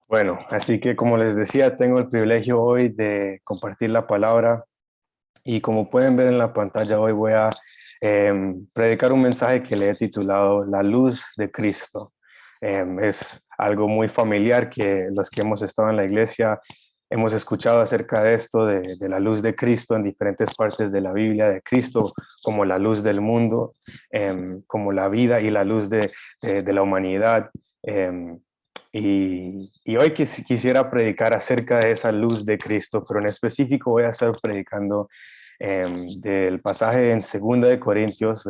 Bueno, así que como les decía, tengo el privilegio hoy de compartir la palabra y como pueden ver en la pantalla hoy voy a predicar un mensaje que le he titulado La luz de Cristo. Es algo muy familiar que los que hemos estado en la iglesia hemos escuchado acerca de esto, de la luz de Cristo en diferentes partes de la Biblia, de Cristo como la luz del mundo, como la vida y la luz de la humanidad. Y hoy quisiera predicar acerca de esa luz de Cristo, pero en específico voy a estar predicando del pasaje en 2 de Corintios,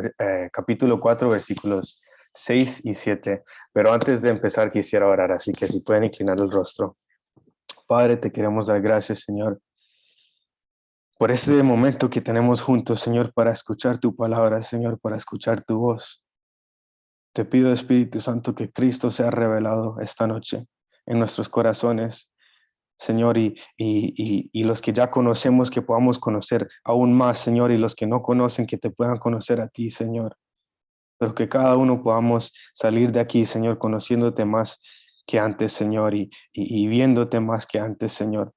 capítulo 4, versículos 6 y 7. Pero antes de empezar quisiera orar, así que si pueden inclinar el rostro. Padre, te queremos dar gracias, Señor, por este momento que tenemos juntos, Señor, para escuchar tu palabra, Señor, para escuchar tu voz. Te pido, Espíritu Santo, que Cristo sea revelado esta noche en nuestros corazones, Señor, y los que ya conocemos, que podamos conocer aún más, Señor, y los que no conocen, que te puedan conocer a ti, Señor. Pero que cada uno podamos salir de aquí, Señor, conociéndote más que antes, Señor, y viéndote más que antes, Señor.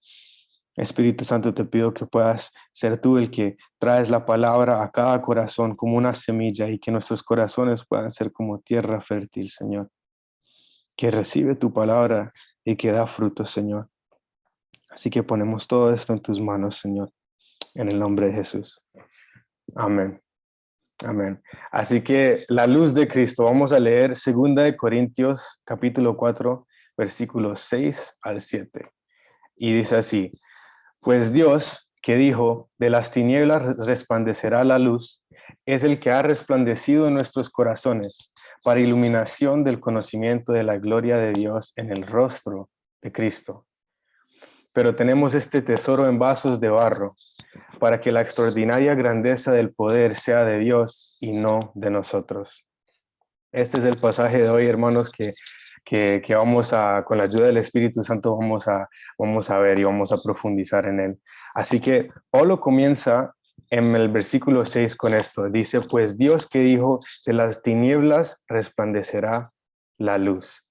Espíritu Santo, te pido que puedas ser tú el que traes la palabra a cada corazón como una semilla y que nuestros corazones puedan ser como tierra fértil, Señor, que recibe tu palabra y que da fruto, Señor. Así que ponemos todo esto en tus manos, Señor, en el nombre de Jesús. Amén. Amén. Así que la luz de Cristo, vamos a leer 2 de Corintios, capítulo 4, versículos 6 al 7. Y dice así: Pues Dios, que dijo, de las tinieblas resplandecerá la luz, es el que ha resplandecido en nuestros corazones para iluminación del conocimiento de la gloria de Dios en el rostro de Cristo. Pero tenemos este tesoro en vasos de barro, para que la extraordinaria grandeza del poder sea de Dios y no de nosotros. Este es el pasaje de hoy, hermanos, que vamos a, con la ayuda del Espíritu Santo, vamos a ver y vamos a profundizar en él. Así que Pablo comienza en el versículo 6 con esto. Dice, pues Dios que dijo, de las tinieblas resplandecerá la luz.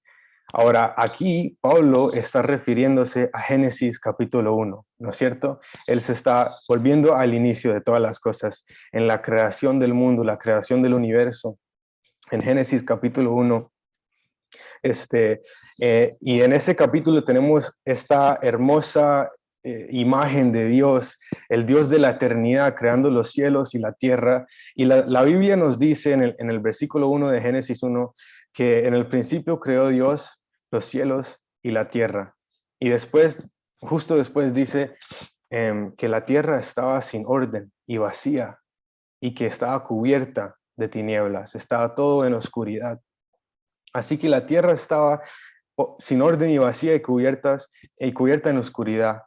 Ahora, aquí Pablo está refiriéndose a Génesis capítulo 1, ¿no es cierto? Él se está volviendo al inicio de todas las cosas, en la creación del mundo, la creación del universo. En Génesis capítulo 1, y en ese capítulo tenemos esta hermosa imagen de Dios, el Dios de la eternidad, creando los cielos y la tierra. Y la Biblia nos dice en el versículo 1 de Génesis 1 que en el principio creó Dios los cielos y la tierra. Y después, justo después dice que la tierra estaba sin orden y vacía y que estaba cubierta de tinieblas, estaba todo en oscuridad. Así que la tierra estaba sin orden y vacía y cubierta en oscuridad.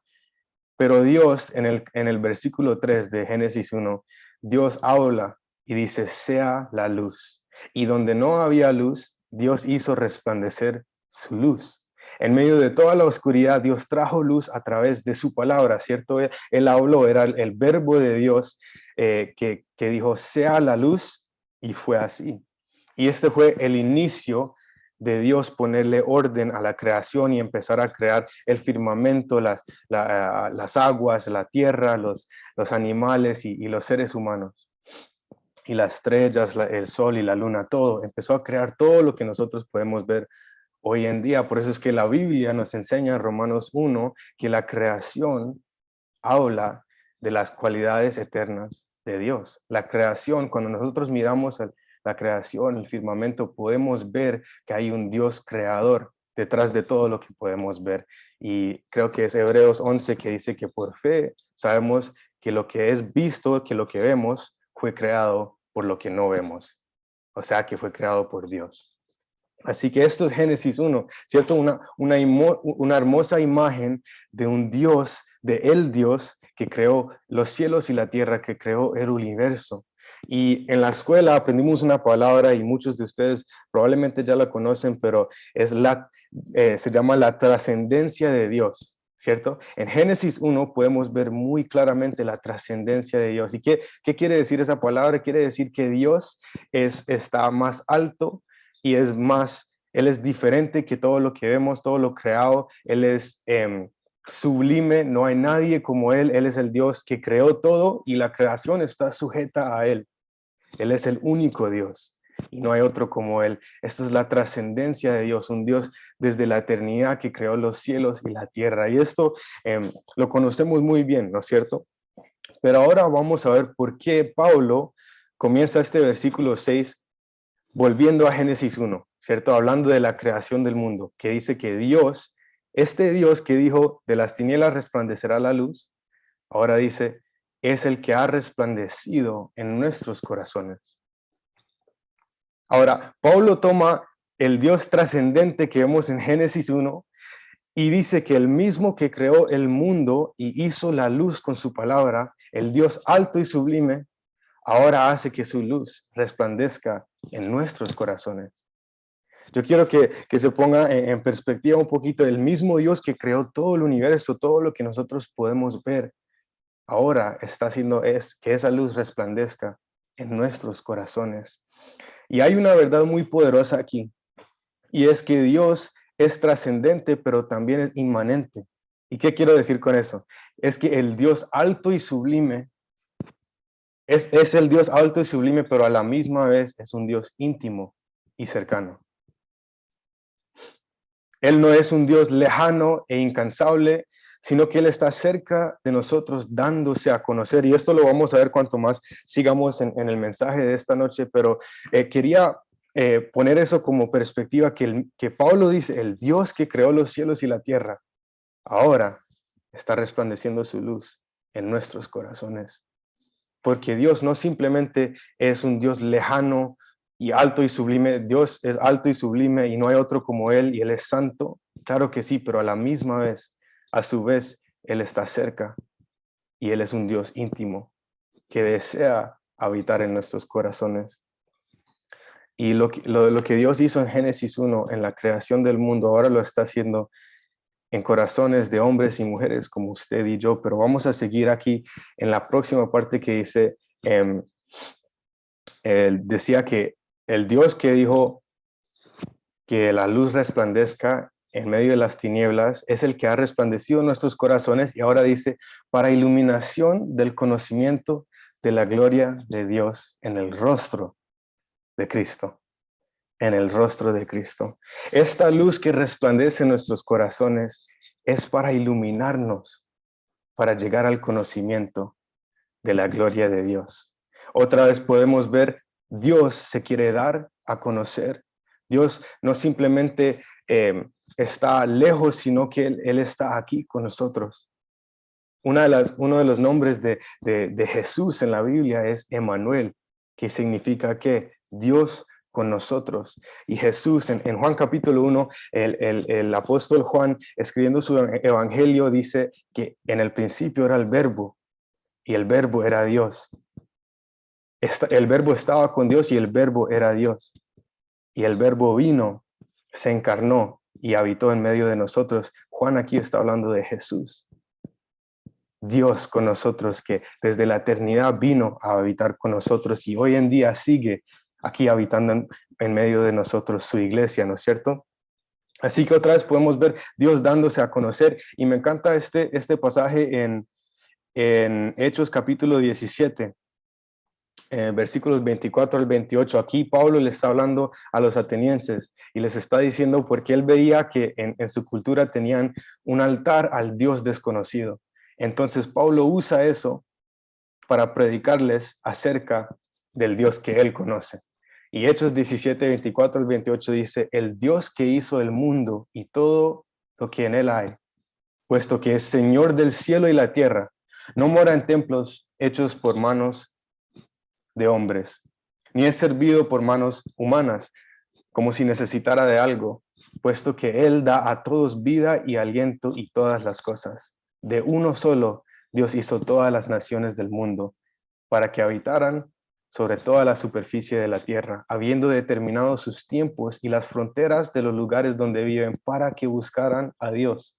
Pero Dios, en el versículo 3 de Génesis 1, Dios habla y dice, sea la luz. Y donde no había luz, Dios hizo resplandecer su luz. En medio de toda la oscuridad, Dios trajo luz a través de su palabra, ¿cierto? Él habló, era el verbo de Dios que dijo, sea la luz, y fue así. Y este fue el inicio de Dios ponerle orden a la creación y empezar a crear el firmamento, las aguas, la tierra, los animales y los seres humanos. Y las estrellas, el sol y la luna, todo. Empezó a crear todo lo que nosotros podemos ver hoy en día. Por eso es que la Biblia nos enseña en Romanos 1 que la creación habla de las cualidades eternas de Dios. La creación, cuando nosotros miramos la creación, el firmamento, podemos ver que hay un Dios creador detrás de todo lo que podemos ver. Y creo que es Hebreos 11 que dice que por fe sabemos que lo que es visto, que lo que vemos, fue creado por lo que no vemos. O sea, que fue creado por Dios. Así que esto es Génesis 1, ¿cierto? Una hermosa imagen de un Dios, de el Dios que creó los cielos y la tierra, que creó el universo. Y en la escuela aprendimos una palabra y muchos de ustedes probablemente ya la conocen, pero se llama la trascendencia de Dios, ¿cierto? En Génesis 1 podemos ver muy claramente la trascendencia de Dios. ¿Y qué quiere decir esa palabra? Quiere decir que Dios está más alto y es más Él es diferente que todo lo que vemos, todo lo creado. Él es sublime, no hay nadie como Él. Él es el Dios que creó todo y la creación está sujeta a Él. Él es el único Dios y no hay otro como Él. Esta es la trascendencia de Dios, un Dios desde la eternidad que creó los cielos y la tierra. Y esto lo conocemos muy bien, ¿no es cierto? Pero ahora vamos a ver por qué Pablo comienza este versículo 6 volviendo a Génesis 1, ¿cierto? Hablando de la creación del mundo, que dice que Dios, este Dios que dijo, de las tinieblas resplandecerá la luz, ahora dice, es el que ha resplandecido en nuestros corazones. Ahora, Pablo toma el Dios trascendente que vemos en Génesis 1 y dice que el mismo que creó el mundo y hizo la luz con su palabra, el Dios alto y sublime, ahora hace que su luz resplandezca en nuestros corazones. Yo quiero que se ponga en perspectiva un poquito el mismo Dios que creó todo el universo, todo lo que nosotros podemos ver, ahora está haciendo es que esa luz resplandezca en nuestros corazones. Y hay una verdad muy poderosa aquí, y es que Dios es trascendente, pero también es inmanente. ¿Y qué quiero decir con eso? Es que el Dios alto y sublime es el Dios alto y sublime, pero a la misma vez es un Dios íntimo y cercano. Él no es un Dios lejano e incansable, sino que Él está cerca de nosotros dándose a conocer. Y esto lo vamos a ver cuanto más sigamos en el mensaje de esta noche, pero quería poner eso como perspectiva, que Pablo dice, el Dios que creó los cielos y la tierra, ahora está resplandeciendo su luz en nuestros corazones. Porque Dios no simplemente es un Dios lejano y alto y sublime. Dios es alto y sublime y no hay otro como Él y Él es santo. Claro que sí, pero a la misma vez, a su vez, Él está cerca y Él es un Dios íntimo que desea habitar en nuestros corazones. Y lo que Dios hizo en Génesis 1, en la creación del mundo, ahora lo está haciendo en corazones de hombres y mujeres como usted y yo, pero vamos a seguir aquí en la próxima parte que dice, él decía que el Dios que dijo que la luz resplandezca en medio de las tinieblas es el que ha resplandecido nuestros corazones y ahora dice, para iluminación del conocimiento de la gloria de Dios en el rostro de Cristo. En el rostro de Cristo. Esta luz que resplandece en nuestros corazones es para iluminarnos, para llegar al conocimiento de la gloria de Dios. Otra vez podemos ver, Dios se quiere dar a conocer. Dios no simplemente está lejos, sino que Él está aquí con nosotros. Uno de los nombres de Jesús en la Biblia es Emmanuel, que significa que Dios con nosotros. Y Jesús, en Juan capítulo 1, el apóstol Juan, escribiendo su evangelio, dice que en el principio era el verbo, y el verbo era Dios. El verbo estaba con Dios y el verbo era Dios. Y el verbo vino, se encarnó y habitó en medio de nosotros. Juan aquí está hablando de Jesús. Dios con nosotros, que desde la eternidad vino a habitar con nosotros y hoy en día sigue aquí habitando en medio de nosotros, su iglesia, ¿no es cierto? Así que otra vez podemos ver Dios dándose a conocer y me encanta este pasaje en Hechos capítulo 17, versículos 24 al 28. Aquí Pablo le está hablando a los atenienses y les está diciendo porque él veía que en su cultura tenían un altar al Dios desconocido. Entonces Pablo usa eso para predicarles acerca del Dios que él conoce. Y Hechos 17, 24 al 28 dice, el Dios que hizo el mundo y todo lo que en él hay, puesto que es Señor del cielo y la tierra, no mora en templos hechos por manos de hombres, ni es servido por manos humanas, como si necesitara de algo, puesto que Él da a todos vida y aliento y todas las cosas. De uno solo Dios hizo todas las naciones del mundo, para que habitaran sobre toda la superficie de la tierra, habiendo determinado sus tiempos y las fronteras de los lugares donde viven, para que buscaran a Dios,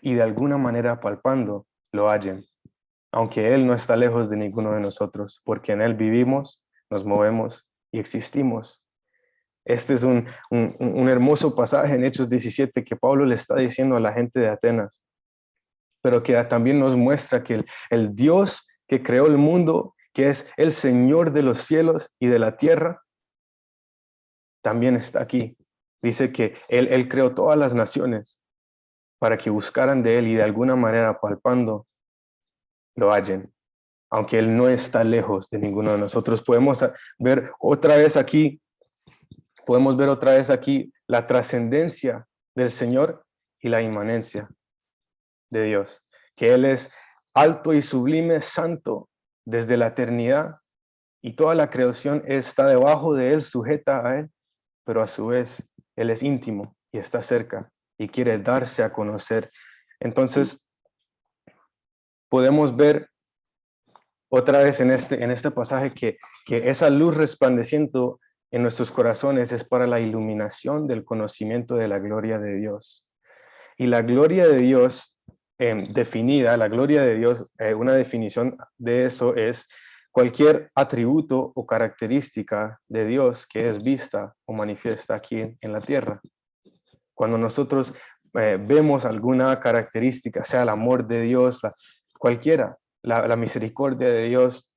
y de alguna manera palpando lo hallen, aunque Él no está lejos de ninguno de nosotros, porque en Él vivimos, nos movemos y existimos. Este es un hermoso pasaje en Hechos 17 que Pablo le está diciendo a la gente de Atenas, pero que también nos muestra que el Dios que creó el mundo, que es el Señor de los cielos y de la tierra, también está aquí. Dice que él creó todas las naciones para que buscaran de Él y de alguna manera palpando lo hallen. Aunque Él no está lejos de ninguno de nosotros, podemos ver otra vez aquí la trascendencia del Señor y la inmanencia de Dios, que Él es alto y sublime, santo desde la eternidad, y toda la creación está debajo de Él, sujeta a Él, pero a su vez Él es íntimo y está cerca y quiere darse a conocer. Entonces, podemos ver otra vez en este pasaje que esa luz resplandeciendo en nuestros corazones es para la iluminación del conocimiento de la gloria de Dios. Y la gloria de Dios definida, la gloria de Dios, una definición de eso es cualquier atributo o característica de Dios que es vista o manifiesta aquí en la tierra. Cuando nosotros vemos alguna característica, sea el amor de Dios, cualquiera, la misericordia de Dios,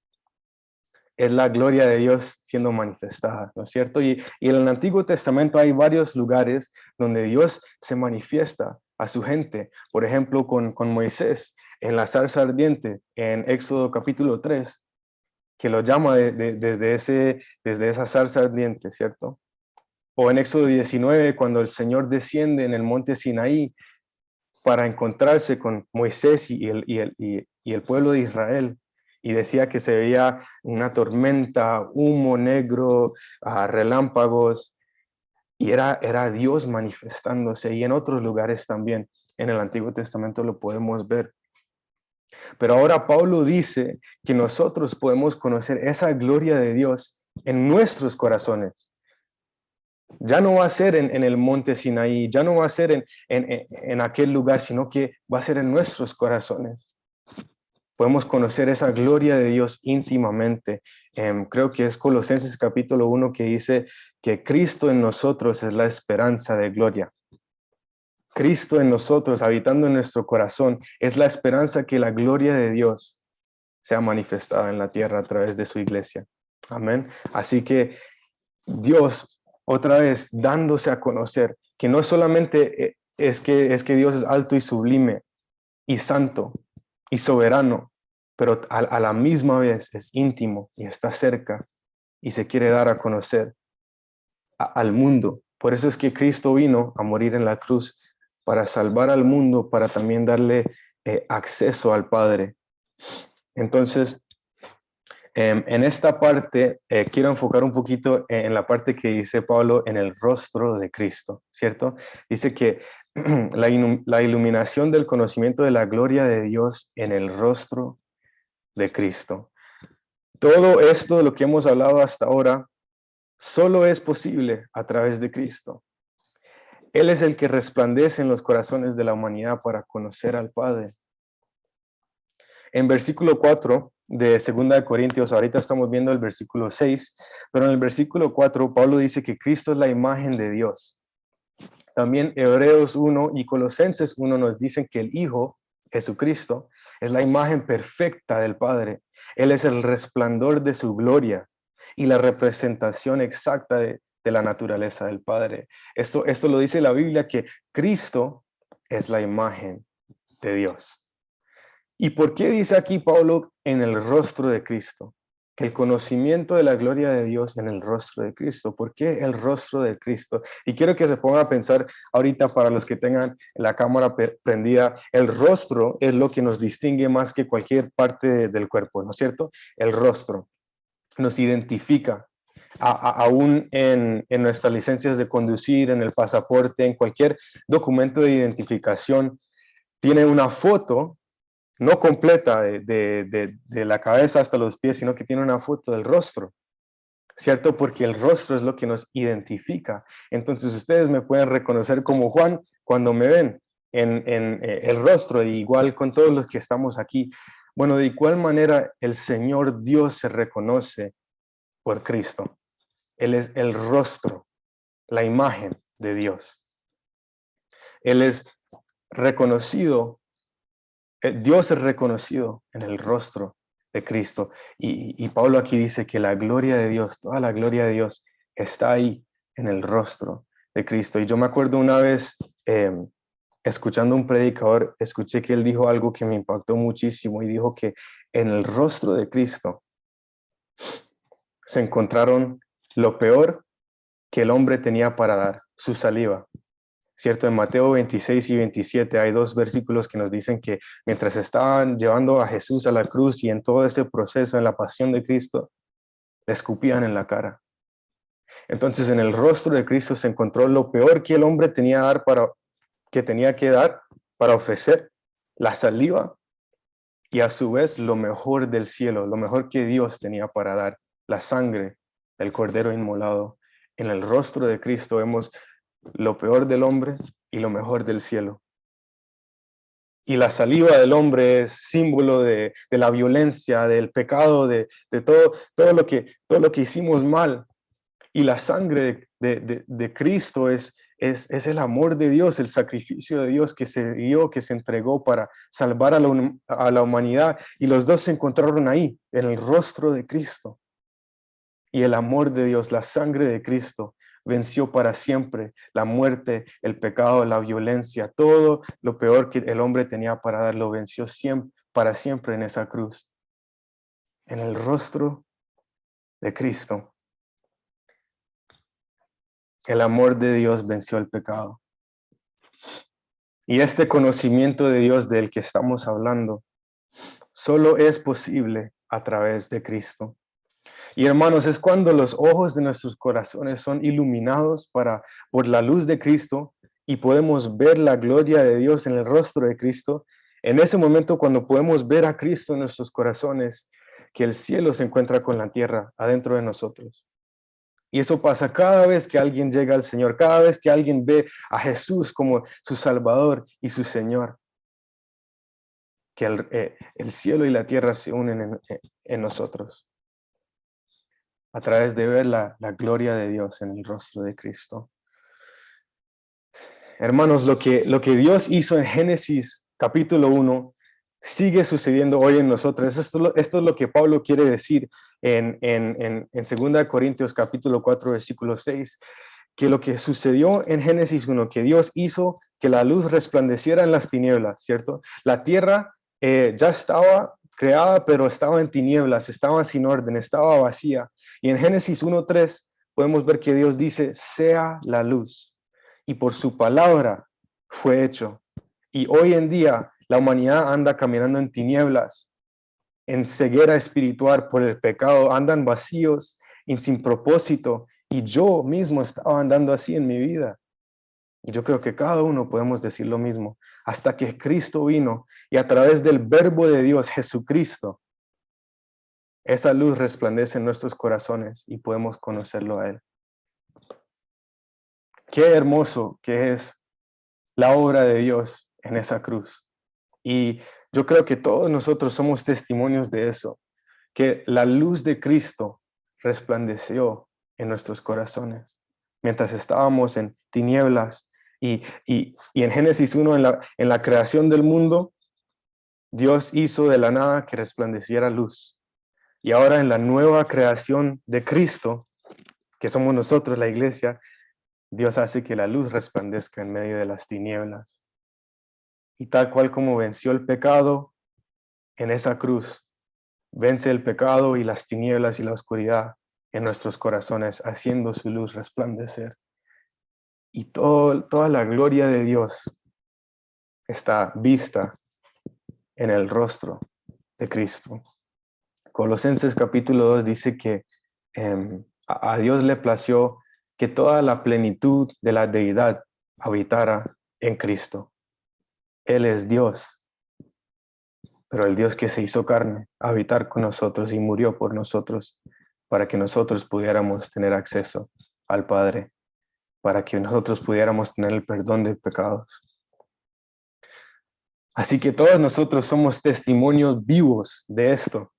es la gloria de Dios siendo manifestada, ¿no es cierto? Y en el Antiguo Testamento hay varios lugares donde Dios se manifiesta a su gente. Por ejemplo, con Moisés en la zarza ardiente, en Éxodo capítulo 3, que lo llama desde esa zarza ardiente, ¿cierto? O en Éxodo 19, cuando el Señor desciende en el monte Sinaí para encontrarse con Moisés y el pueblo de Israel, y decía que se veía una tormenta, humo negro, relámpagos, y era Dios manifestándose, y en otros lugares también en el Antiguo Testamento lo podemos ver. Pero ahora Pablo dice que nosotros podemos conocer esa gloria de Dios en nuestros corazones. Ya no va a ser en el monte Sinaí, ya no va a ser en aquel lugar, sino que va a ser en nuestros corazones. Podemos conocer esa gloria de Dios íntimamente. Creo que es Colosenses capítulo 1 que dice que Cristo en nosotros es la esperanza de gloria. Cristo en nosotros, habitando en nuestro corazón, es la esperanza que la gloria de Dios sea manifestada en la tierra a través de su iglesia. Amén. Así que Dios, otra vez, dándose a conocer que no solamente es que Dios es alto y sublime y santo y soberano, pero a la misma vez es íntimo y está cerca y se quiere dar a conocer al mundo. Por eso es que Cristo vino a morir en la cruz para salvar al mundo, para también darle acceso al Padre. Entonces, en esta parte quiero enfocar un poquito en la parte que dice Pablo en el rostro de Cristo, ¿cierto? Dice que la iluminación del conocimiento de la gloria de Dios en el rostro de Cristo. Todo esto de lo que hemos hablado hasta ahora solo es posible a través de Cristo. Él es el que resplandece en los corazones de la humanidad para conocer al Padre. En versículo 4 de 2 Corintios, ahorita estamos viendo el versículo 6, pero en el versículo 4 Pablo dice que Cristo es la imagen de Dios. También Hebreos 1 y Colosenses 1 nos dicen que el Hijo, Jesucristo, es la imagen perfecta del Padre. Él es el resplandor de su gloria y la representación exacta de la naturaleza del Padre. Esto lo dice la Biblia, que Cristo es la imagen de Dios. ¿Y por qué dice aquí Pablo en el rostro de Cristo? Que el conocimiento de la gloria de Dios en el rostro de Cristo. ¿Por qué el rostro de Cristo? Y quiero que se pongan a pensar ahorita, para los que tengan la cámara prendida, el rostro es lo que nos distingue más que cualquier parte del cuerpo, ¿no es cierto? El rostro nos identifica. Aún en nuestras licencias de conducir, en el pasaporte, en cualquier documento de identificación, tiene una foto, no completa de la cabeza hasta los pies, sino que tiene una foto del rostro, ¿cierto? Porque el rostro es lo que nos identifica. Entonces ustedes me pueden reconocer como Juan cuando me ven en el rostro, igual con todos los que estamos aquí. Bueno, de igual manera el Señor Dios se reconoce por Cristo. Él es el rostro la imagen de Dios. Él es reconocido, Dios es reconocido en el rostro de Cristo. Y Pablo aquí dice que la gloria de Dios, toda la gloria de Dios está ahí en el rostro de Cristo. Y yo me acuerdo una vez, escuchando un predicador, escuché que él dijo algo que me impactó muchísimo y dijo que en el rostro de Cristo se encontraron lo peor que el hombre tenía para dar, su saliva. ¿Cierto? En Mateo 26 y 27 hay dos versículos que nos dicen que mientras estaban llevando a Jesús a la cruz y en todo ese proceso, en la pasión de Cristo, le escupían en la cara. Entonces en el rostro de Cristo se encontró lo peor que el hombre tenía que dar para ofrecer, la saliva, y a su vez lo mejor del cielo, lo mejor que Dios tenía para dar, la sangre del cordero inmolado. En el rostro de Cristo vemos lo peor del hombre y lo mejor del cielo. Y la saliva del hombre es símbolo de la violencia, del pecado, de todo lo que hicimos mal. Y la sangre de Cristo es el amor de Dios, el sacrificio de Dios que se dio, que se entregó para salvar a la humanidad. Y los dos se encontraron ahí, en el rostro de Cristo. Y el amor de Dios, la sangre de Cristo, venció para siempre la muerte, el pecado, la violencia, todo lo peor que el hombre tenía para dar, lo venció para siempre en esa cruz. En el rostro de Cristo. El amor de Dios venció el pecado. Y este conocimiento de Dios del que estamos hablando solo es posible a través de Cristo. Y hermanos, es cuando los ojos de nuestros corazones son iluminados por la luz de Cristo y podemos ver la gloria de Dios en el rostro de Cristo. En ese momento, cuando podemos ver a Cristo en nuestros corazones, que el cielo se encuentra con la tierra adentro de nosotros. Y eso pasa cada vez que alguien llega al Señor, cada vez que alguien ve a Jesús como su Salvador y su Señor, que el cielo y la tierra se unen en nosotros, a través de ver la gloria de Dios en el rostro de Cristo. Hermanos, lo que Dios hizo en Génesis capítulo 1 sigue sucediendo hoy en nosotros. Esto es lo que Pablo quiere decir en 2 Corintios capítulo 4, versículo 6, que lo que sucedió en Génesis 1, que Dios hizo que la luz resplandeciera en las tinieblas, ¿cierto? La tierra ya estaba creada, pero estaba en tinieblas, estaba sin orden, estaba vacía. Y en Génesis 1:3 podemos ver que Dios dice, sea la luz. Y por su palabra fue hecho. Y hoy en día la humanidad anda caminando en tinieblas, en ceguera espiritual por el pecado, andan vacíos y sin propósito. Y yo mismo estaba andando así en mi vida. Y yo creo que cada uno podemos decir lo mismo, hasta que Cristo vino y a través del verbo de Dios, Jesucristo, esa luz resplandece en nuestros corazones y podemos conocerlo a Él. Qué hermoso que es la obra de Dios en esa cruz. Y yo creo que todos nosotros somos testimonios de eso, que la luz de Cristo resplandeció en nuestros corazones mientras estábamos en tinieblas. Y en Génesis 1, en la creación del mundo, Dios hizo de la nada que resplandeciera luz. Y ahora en la nueva creación de Cristo, que somos nosotros, la iglesia, Dios hace que la luz resplandezca en medio de las tinieblas. Y tal cual como venció el pecado en esa cruz, vence el pecado y las tinieblas y la oscuridad en nuestros corazones, haciendo su luz resplandecer. Y toda la gloria de Dios está vista en el rostro de Cristo. Colosenses capítulo 2 dice que a Dios le plació que toda la plenitud de la deidad habitara en Cristo. Él es Dios, pero el Dios que se hizo carne, habitar con nosotros y murió por nosotros, para que nosotros pudiéramos tener acceso al Padre, para que nosotros pudiéramos tener el perdón de pecados. Así que todos nosotros somos testimonios vivos de esto.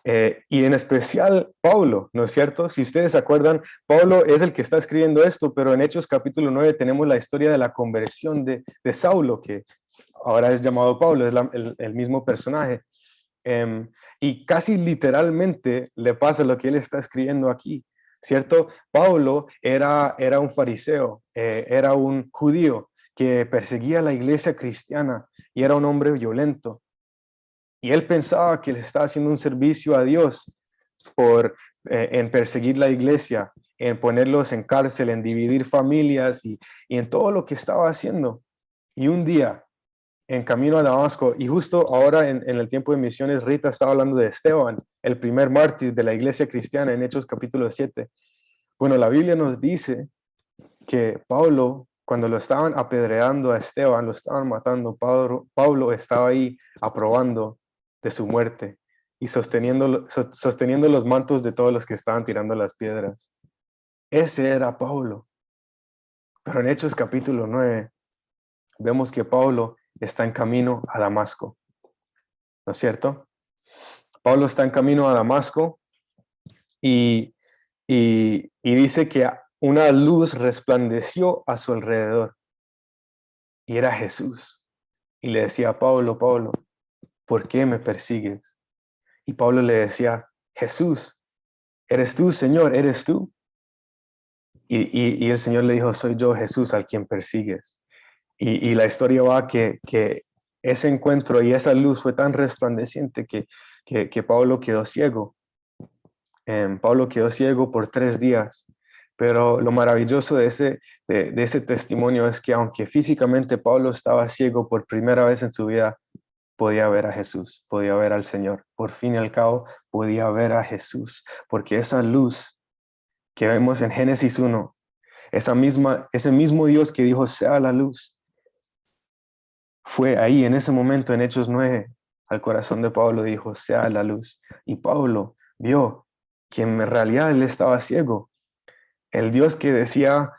Y en especial Pablo, ¿no es cierto? Si ustedes se acuerdan, Pablo es el que está escribiendo esto, pero en Hechos capítulo 9 tenemos la historia de la conversión de Saulo, que ahora es llamado Pablo, es el mismo personaje. Y casi literalmente le pasa lo que él está escribiendo aquí, ¿cierto? Pablo era un fariseo, era un judío que perseguía a la iglesia cristiana y era un hombre violento. Y él pensaba que le estaba haciendo un servicio a Dios en perseguir la iglesia, en ponerlos en cárcel, en dividir familias y en todo lo que estaba haciendo. Y un día, en camino a Damasco, y justo ahora en el tiempo de misiones, Rita estaba hablando de Esteban, el primer mártir de la iglesia cristiana en Hechos capítulo 7. Bueno, la Biblia nos dice que Pablo, cuando lo estaban apedreando a Esteban, lo estaban matando, Pablo estaba ahí aprobando de su muerte y sosteniendo los mantos de todos los que estaban tirando las piedras. Ese era Pablo. Pero en Hechos capítulo 9 vemos que Pablo está en camino a Damasco, ¿no es cierto? Pablo está en camino a Damasco y dice que una luz resplandeció a su alrededor y era Jesús. Y le decía a Pablo, Pablo, ¿por qué me persigues? Y Pablo le decía, Jesús, ¿eres tú, Señor? ¿Eres tú? Y el Señor le dijo, soy yo, Jesús, al quien persigues. Y la historia va que ese encuentro y esa luz fue tan resplandeciente que Pablo quedó ciego. Pablo quedó ciego por 3 días. Pero lo maravilloso de ese testimonio es que aunque físicamente Pablo estaba ciego por primera vez en su vida, podía ver a Jesús, podía ver al Señor. Por fin y al cabo, podía ver a Jesús, porque esa luz que vemos en Génesis 1, ese mismo Dios que dijo, sea la luz, fue ahí en ese momento en Hechos 9, al corazón de Pablo dijo, sea la luz. Y Pablo vio que en realidad él estaba ciego. El Dios que decía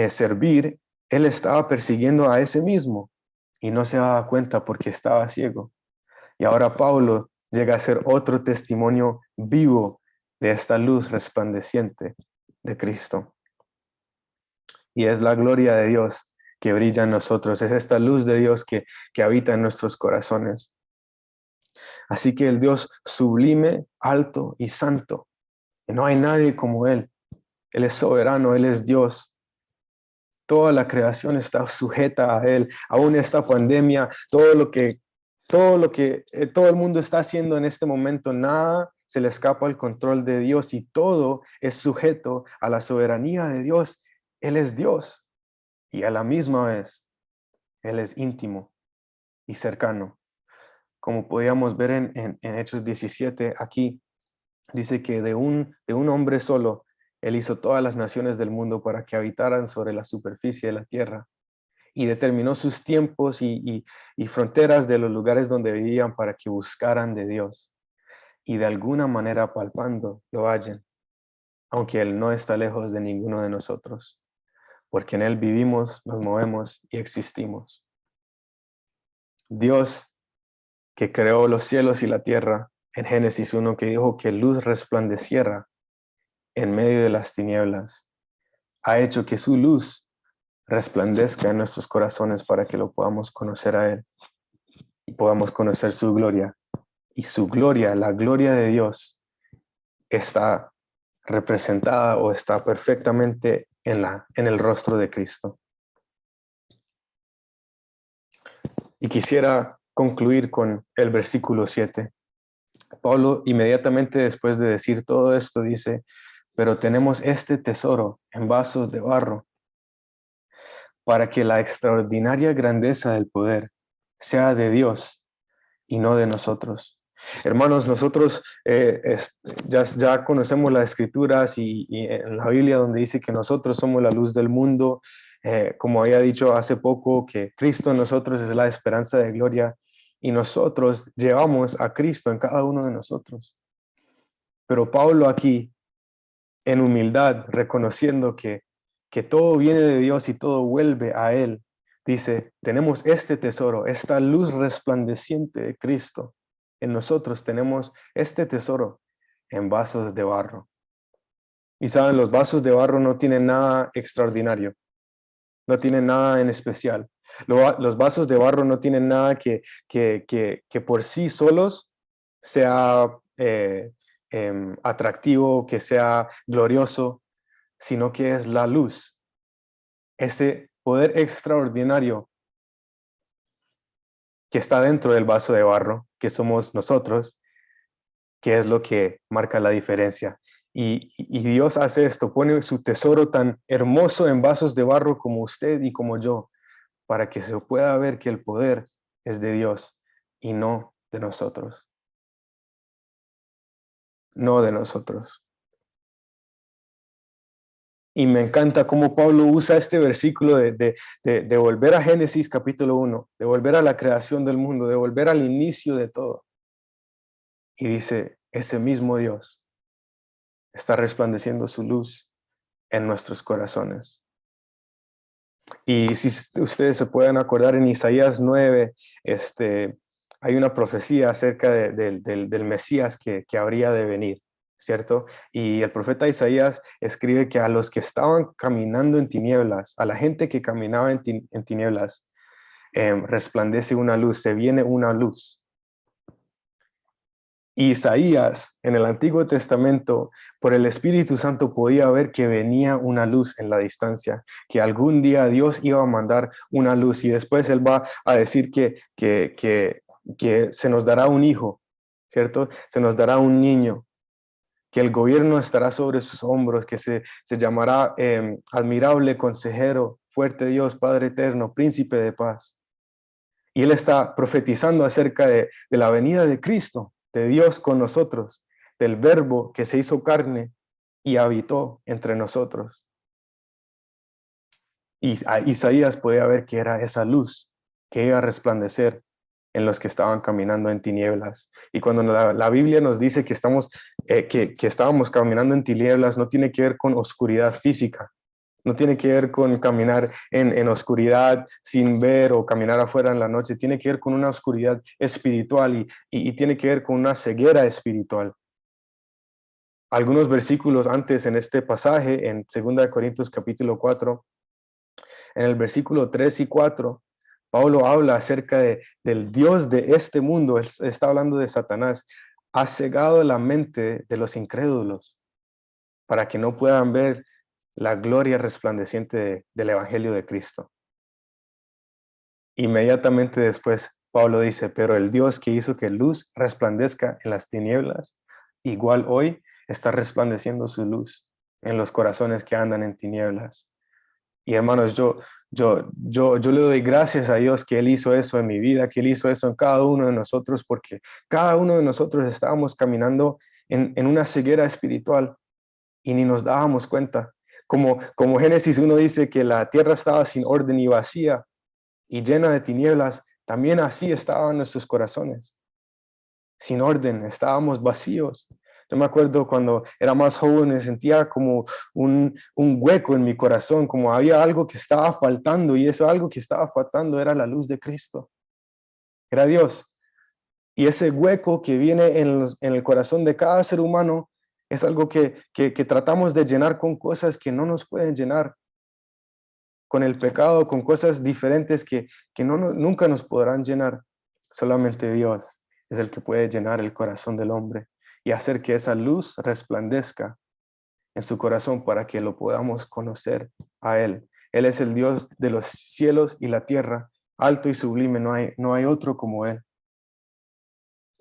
servir, él estaba persiguiendo a ese mismo y no se daba cuenta porque estaba ciego. Y ahora Pablo llega a ser otro testimonio vivo de esta luz resplandeciente de Cristo. Y es la gloria de Dios que brilla en nosotros, es esta luz de Dios que habita en nuestros corazones. Así que el Dios sublime, alto y santo, y no hay nadie como Él. Él es soberano, Él es Dios. Toda la creación está sujeta a Él. Aún esta pandemia, todo el mundo está haciendo en este momento, nada se le escapa al control de Dios y todo es sujeto a la soberanía de Dios. Él es Dios y a la misma vez Él es íntimo y cercano. Como podíamos ver en Hechos 17, aquí dice que de un hombre solo, Él hizo todas las naciones del mundo para que habitaran sobre la superficie de la tierra y determinó sus tiempos y fronteras de los lugares donde vivían para que buscaran de Dios y de alguna manera palpando lo hallen, aunque Él no está lejos de ninguno de nosotros, porque en Él vivimos, nos movemos y existimos. Dios que creó los cielos y la tierra, en Génesis 1, que dijo que luz resplandeciera en medio de las tinieblas, ha hecho que su luz resplandezca en nuestros corazones para que lo podamos conocer a Él y podamos conocer su gloria. Y su gloria, la gloria de Dios, está representada o está perfectamente en el rostro de Cristo. Y quisiera concluir con el versículo 7. Pablo, inmediatamente después de decir todo esto, dice, pero tenemos este tesoro en vasos de barro, para que la extraordinaria grandeza del poder sea de Dios y no de nosotros. Hermanos, nosotros ya conocemos las escrituras y en la Biblia donde dice que nosotros somos la luz del mundo, como había dicho hace poco, que Cristo en nosotros es la esperanza de gloria y nosotros llevamos a Cristo en cada uno de nosotros. Pero Pablo aquí, en humildad, reconociendo que todo viene de Dios y todo vuelve a Él, dice, tenemos este tesoro, esta luz resplandeciente de Cristo. En nosotros tenemos este tesoro en vasos de barro. Y saben, los vasos de barro no tienen nada extraordinario, no tienen nada en especial. Los vasos de barro no tienen nada que por sí solos sea atractivo, que sea glorioso, sino que es la luz, ese poder extraordinario que está dentro del vaso de barro, que somos nosotros, que es lo que marca la diferencia. Y Dios hace esto, pone su tesoro tan hermoso en vasos de barro como usted y como yo, para que se pueda ver que el poder es de Dios y no de nosotros. No de nosotros. Y me encanta cómo Pablo usa este versículo de volver a Génesis capítulo 1, de volver a la creación del mundo, de volver al inicio de todo. Y dice, ese mismo Dios está resplandeciendo su luz en nuestros corazones. Y si ustedes se pueden acordar, en Isaías 9, hay una profecía acerca del Mesías que habría de venir, ¿cierto? Y el profeta Isaías escribe que a los que estaban caminando en tinieblas, a la gente que caminaba en tinieblas, resplandece una luz, se viene una luz. Isaías, en el Antiguo Testamento, por el Espíritu Santo podía ver que venía una luz en la distancia, que algún día Dios iba a mandar una luz y después Él va a decir que se nos dará un hijo, ¿cierto? Se nos dará un niño, que el gobierno estará sobre sus hombros, que se llamará admirable consejero, fuerte Dios, Padre eterno, príncipe de paz. Y Él está profetizando acerca de la venida de Cristo, de Dios con nosotros, del Verbo que se hizo carne y habitó entre nosotros. Y Isaías podía ver que era esa luz que iba a resplandecer en los que estaban caminando en tinieblas. Y cuando la Biblia nos dice que estábamos caminando en tinieblas, no tiene que ver con oscuridad física, no tiene que ver con caminar en oscuridad sin ver o caminar afuera en la noche, tiene que ver con una oscuridad espiritual y tiene que ver con una ceguera espiritual. Algunos versículos antes en este pasaje, en 2 Corintios capítulo 4, en el versículo 3 y 4, Pablo habla acerca del Dios de este mundo, él está hablando de Satanás, ha cegado la mente de los incrédulos para que no puedan ver la gloria resplandeciente del Evangelio de Cristo. Inmediatamente después, Pablo dice, pero el Dios que hizo que luz resplandezca en las tinieblas, igual hoy está resplandeciendo su luz en los corazones que andan en tinieblas. Y hermanos, yo le doy gracias a Dios que Él hizo eso en mi vida, que Él hizo eso en cada uno de nosotros, porque cada uno de nosotros estábamos caminando en una ceguera espiritual y ni nos dábamos cuenta. Como Génesis 1 dice que la tierra estaba sin orden y vacía y llena de tinieblas, también así estaban nuestros corazones. Sin orden, estábamos vacíos. Yo me acuerdo cuando era más joven, me sentía como un hueco en mi corazón, como había algo que estaba faltando, y eso algo que estaba faltando era la luz de Cristo. Era Dios. Y ese hueco que viene en el corazón de cada ser humano es algo que tratamos de llenar con cosas que no nos pueden llenar, con el pecado, con cosas diferentes que nunca nos podrán llenar. Solamente Dios es el que puede llenar el corazón del hombre y hacer que esa luz resplandezca en su corazón para que lo podamos conocer a Él. Él es el Dios de los cielos y la tierra, alto y sublime, no hay otro como Él.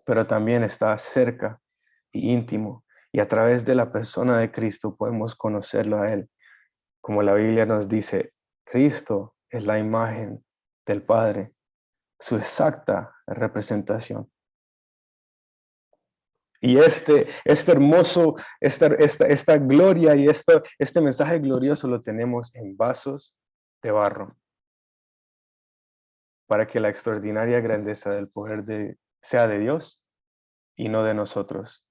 Pero también está cerca y íntimo, y a través de la persona de Cristo podemos conocerlo a Él. Como la Biblia nos dice, Cristo es la imagen del Padre, su exacta representación. Y este hermoso, esta gloria y este mensaje glorioso lo tenemos en vasos de barro, para que la extraordinaria grandeza del poder sea de Dios y no de nosotros.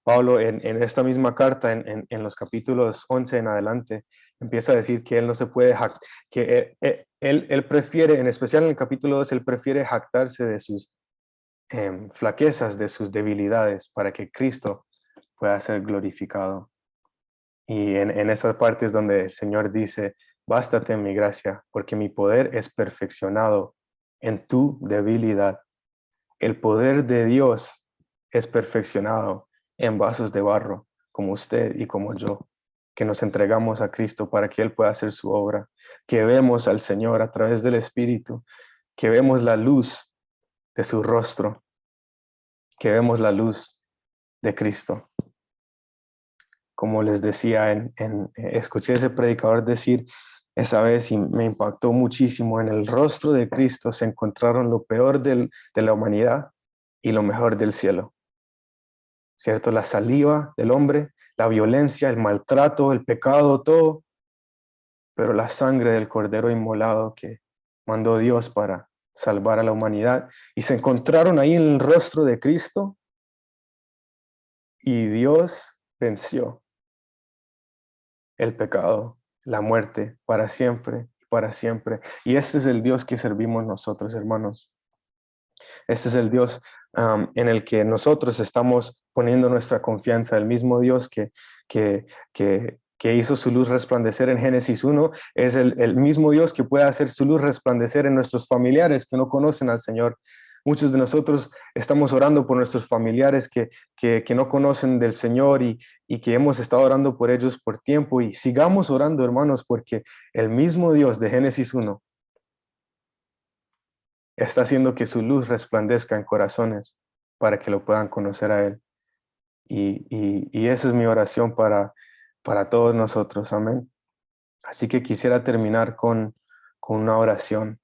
Pablo en esta misma carta, en los capítulos 11 en adelante, empieza a decir que él no se puede, que él prefiere, en especial en el capítulo 2, él prefiere jactarse de sus flaquezas, de sus debilidades, para que Cristo pueda ser glorificado. Y en esas partes donde el Señor dice, bástate en mi gracia, porque mi poder es perfeccionado en tu debilidad. El poder de Dios es perfeccionado en vasos de barro, como usted y como yo, que nos entregamos a Cristo para que Él pueda hacer su obra, que vemos al Señor a través del Espíritu, que vemos la luz de su rostro, que vemos la luz de Cristo. Como les decía, escuché ese predicador decir esa vez y me impactó muchísimo, en el rostro de Cristo se encontraron lo peor de la humanidad y lo mejor del cielo. ¿Cierto? La saliva del hombre, la violencia, el maltrato, el pecado, todo, pero la sangre del Cordero inmolado que mandó Dios para salvar a la humanidad. Y se encontraron ahí en el rostro de Cristo y Dios venció el pecado, la muerte, para siempre y para siempre. Y este es el Dios que servimos nosotros, hermanos. Este es el Dios en el que nosotros estamos poniendo nuestra confianza, el mismo Dios que, que hizo su luz resplandecer en Génesis 1, es el mismo Dios que puede hacer su luz resplandecer en nuestros familiares que no conocen al Señor. Muchos de nosotros estamos orando por nuestros familiares que no conocen del Señor y que hemos estado orando por ellos por tiempo. Y sigamos orando, hermanos, porque el mismo Dios de Génesis 1 está haciendo que su luz resplandezca en corazones para que lo puedan conocer a Él. Y esa es mi oración para todos nosotros. Amén. Así que quisiera terminar con una oración.